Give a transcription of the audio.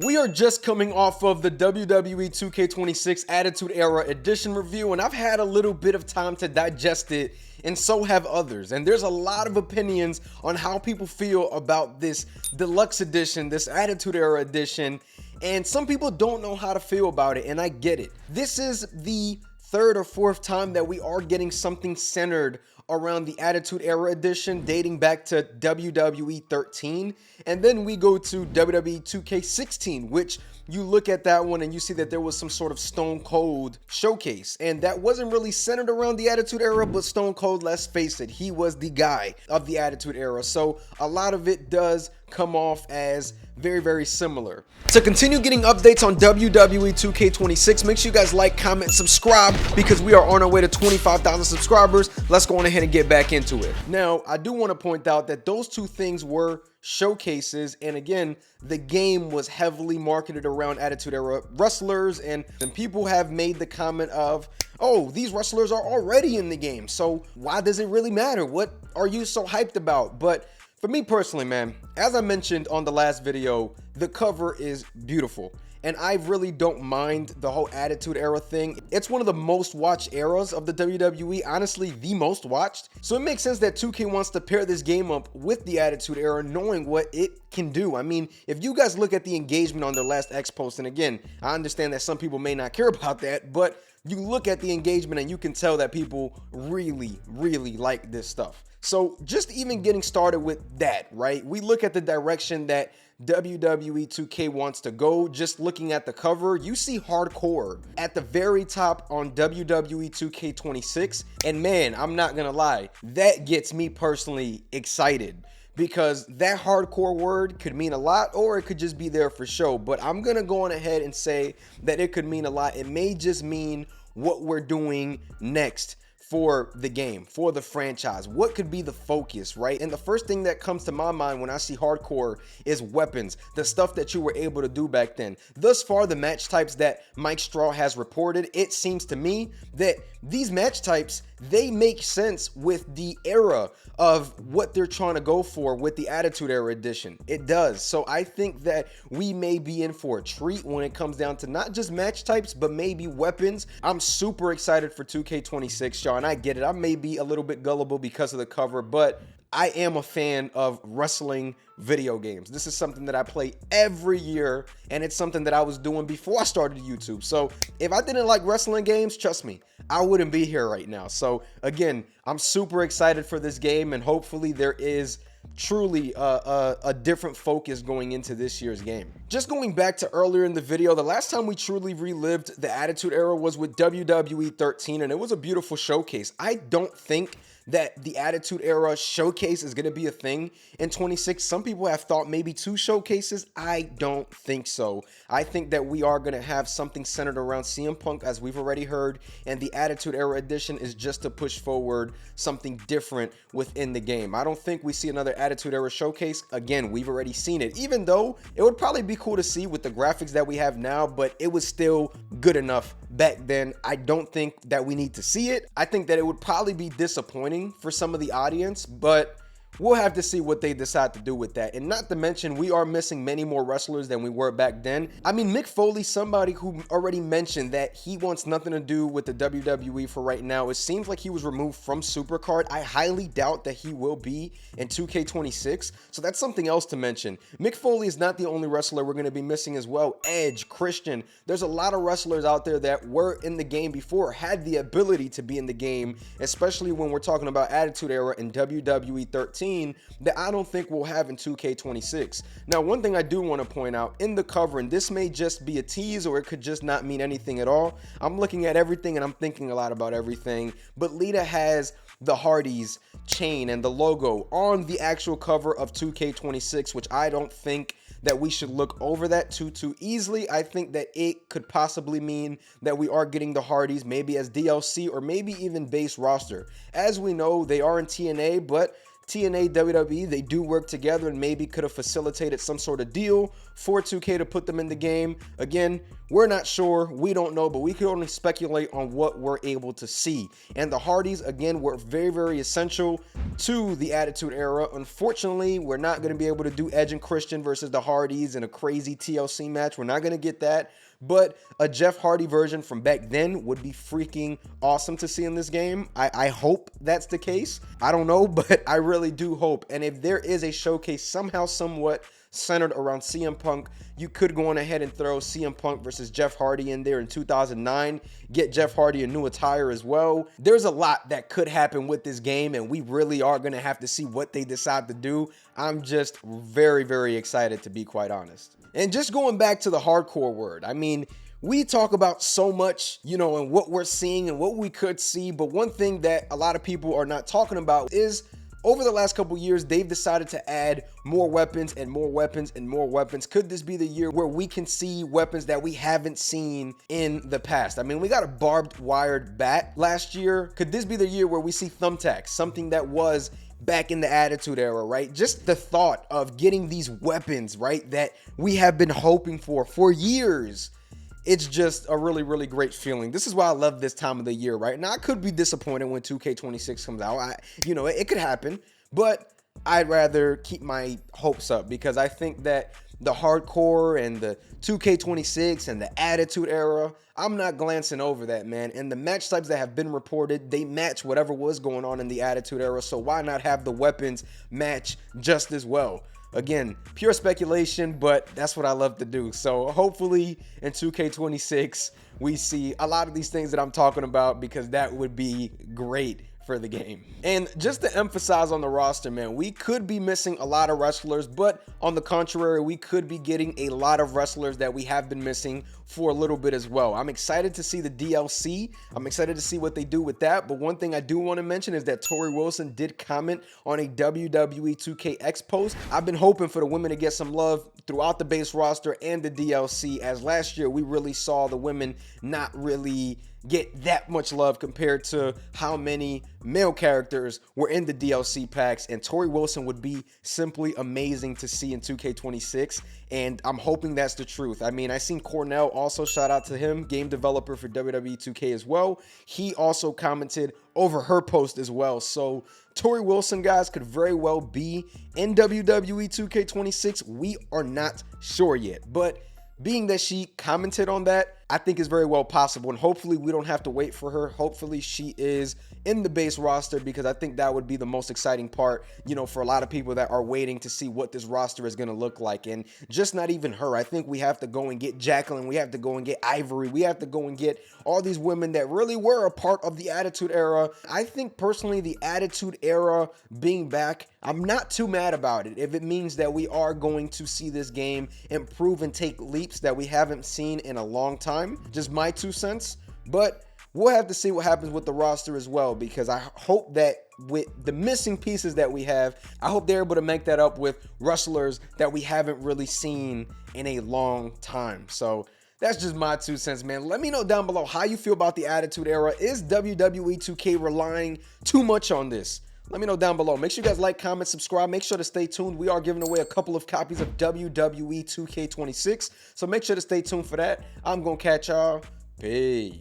We are just coming off of the WWE 2K26 Attitude Era Edition review, and I've had a little bit of time to digest it, and so have others. And there's a lot of opinions on how people feel about this deluxe edition, this Attitude Era edition, and some people don't know how to feel about it, and I get it. This is the third or fourth time that we are getting something centered around the Attitude Era edition dating back to WWE 13, and then we go to WWE 2K16, which you look at that one and you see that there was some sort of Stone Cold showcase, and that wasn't really centered around the Attitude Era, but Stone Cold, let's face it, he was the guy of the Attitude Era, so a lot of it does come off as very, very similar. To continue getting updates on WWE 2K26, make sure you guys like, comment, subscribe, because we are on our way to 25,000 subscribers. Let's go on ahead and get back into it. Now, I do want to point out that those two things were showcases, and again, the game was heavily marketed around Attitude Era wrestlers, and then people have made the comment of, oh, these wrestlers are already in the game, so why does it really matter? What are you so hyped about? But for me personally, man, as I mentioned on the last video, the cover is beautiful, and I really don't mind the whole Attitude Era thing. It's one of the most watched eras of the WWE, honestly the most watched, so it makes sense that 2K wants to pair this game up with the Attitude Era, knowing what it can do. I mean, if you guys look at the engagement on their last X post, and again, I understand that some people may not care about that, but you look at the engagement and you can tell that people really, really like this stuff. So just even getting started with that, right? We look at the direction that WWE 2K wants to go. Just looking at the cover, you see hardcore at the very top on WWE 2K26. And man, I'm not gonna lie, that gets me personally excited, because that hardcore word could mean a lot, or it could just be there for show. But I'm gonna go on ahead and say that it could mean a lot. It may just mean what we're doing next for the game, for the franchise. What could be the focus, right? And the first thing that comes to my mind when I see hardcore is weapons, the stuff that you were able to do back then. Thus far, the match types that Mike Straw has reported, it seems to me that these match types, they make sense with the era of what they're trying to go for with the Attitude Era edition. It does. So I think that we may be in for a treat when it comes down to not just match types, but maybe weapons. I'm super excited for 2K26, y'all, and I get it. I may be a little bit gullible because of the cover, but I am a fan of wrestling video games. This is something that I play every year, and it's something that I was doing before I started YouTube. So if I didn't like wrestling games, trust me, I wouldn't be here right now. So again, I'm super excited for this game, and hopefully there is truly a different focus going into this year's game. Just going back to earlier in the video, the last time we truly relived the Attitude Era was with WWE 13, and it was a beautiful showcase. I don't think that the Attitude Era showcase is going to be a thing in 26. Some people have thought maybe 2 showcases. I don't think so. I think that we are going to have something centered around CM Punk, as we've already heard, and the Attitude Era edition is just to push forward something different within the game. I don't think we see another Attitude Era showcase. Again, we've already seen it, even though it would probably be cool to see with the graphics that we have now, but it was still good enough back then. I don't think that we need to see it. I think that it would probably be disappointing for some of the audience, but we'll have to see what they decide to do with that. And not to mention, we are missing many more wrestlers than we were back then. I mean, Mick Foley, somebody who already mentioned that he wants nothing to do with the WWE for right now. It seems like he was removed from Supercard. I highly doubt that he will be in 2K26. So that's something else to mention. Mick Foley is not the only wrestler we're going to be missing as well. Edge, Christian, there's a lot of wrestlers out there that were in the game before, had the ability to be in the game, especially when we're talking about Attitude Era and WWE 13. That I don't think we'll have in 2K26. Now, one thing I do want to point out in the cover, and this may just be a tease or it could just not mean anything at all. I'm looking at everything and I'm thinking a lot about everything, but Lita has the Hardys chain and the logo on the actual cover of 2K26, which I don't think that we should look over that too easily. I think that it could possibly mean that we are getting the Hardys maybe as DLC or maybe even base roster. As we know, they are in TNA, but TNA, WWE, they do work together, and maybe could have facilitated some sort of deal for 2K to put them in the game. Again, we're not sure, we don't know, but we can only speculate on what we're able to see. And the Hardys, again, were very, very essential to the Attitude Era. Unfortunately, we're not going to be able to do Edge and Christian versus the Hardys in a crazy TLC match. We're not going to get that. But a Jeff Hardy version from back then would be freaking awesome to see in this game. I hope that's the case. I don't know, but I really do hope. And if there is a showcase somehow, somewhat centered around CM Punk, you could go on ahead and throw CM Punk versus Jeff Hardy in there in 2009. Get Jeff Hardy a new attire as well. There's a lot that could happen with this game, and we really are going to have to see what they decide to do. I'm just very, very excited, to be quite honest. And just going back to the hardcore word, I mean, we talk about so much, you know, and what we're seeing and what we could see, but one thing that a lot of people are not talking about is over the last couple years, they've decided to add more weapons and more weapons and more weapons. Could this be the year where we can see weapons that we haven't seen in the past? I mean, we got a barbed wired bat last year. Could this be the year where we see thumbtacks, something that was back in the Attitude Era, right? Just the thought of getting these weapons, right, that we have been hoping for years. It's just a really, really great feeling. This is why I love this time of the year, right? Now, I could be disappointed when 2K26 comes out. You know, it could happen, but I'd rather keep my hopes up because I think that the hardcore and the 2K26 and the Attitude Era, I'm not glancing over that, man. And the match types that have been reported, they match whatever was going on in the Attitude Era, so why not have the weapons match just as well? Again, pure speculation, but that's what I love to do. So hopefully in 2K26, we see a lot of these things that I'm talking about because that would be great for the game. And just to emphasize on the roster, man, we could be missing a lot of wrestlers, but on the contrary, we could be getting a lot of wrestlers that we have been missing for a little bit as well. I'm excited to see the DLC. I'm excited to see what they do with that. But one thing I do want to mention is that Tori Wilson did comment on a WWE 2KX post. I've been hoping for the women to get some love throughout the base roster and the DLC, as last year we really saw the women not really get that much love compared to how many male characters were in the DLC packs, and Tori Wilson would be simply amazing to see in 2K26, and I'm hoping that's the truth. I mean, I seen Cornell also, shout out to him, game developer for WWE 2K as well. He also commented over her post as well. So Tori Wilson, guys, could very well be in WWE 2K26. We are not sure yet, but being that she commented on that, I think is very well possible, and hopefully we don't have to wait for her. Hopefully she is in the base roster, because I think that would be the most exciting part, you know, for a lot of people that are waiting to see what this roster is going to look like. And just not even her. I think we have to go and get Jacqueline. We have to go and get Ivory. We have to go and get all these women that really were a part of the Attitude Era. I think personally the Attitude Era being back, I'm not too mad about it if it means that we are going to see this game improve and take leaps that we haven't seen in a long time. Just my 2 cents. But we'll have to see what happens with the roster as well, because I hope that with the missing pieces that we have, I hope they're able to make that up with wrestlers that we haven't really seen in a long time. So that's just my 2 cents, man. Let me know down below how you feel about the Attitude Era. Is WWE 2K relying too much on this? Let me know down below. Make sure you guys like, comment, subscribe. Make sure to stay tuned. We are giving away a couple of copies of WWE 2K26. So make sure to stay tuned for that. I'm going to catch y'all. Peace.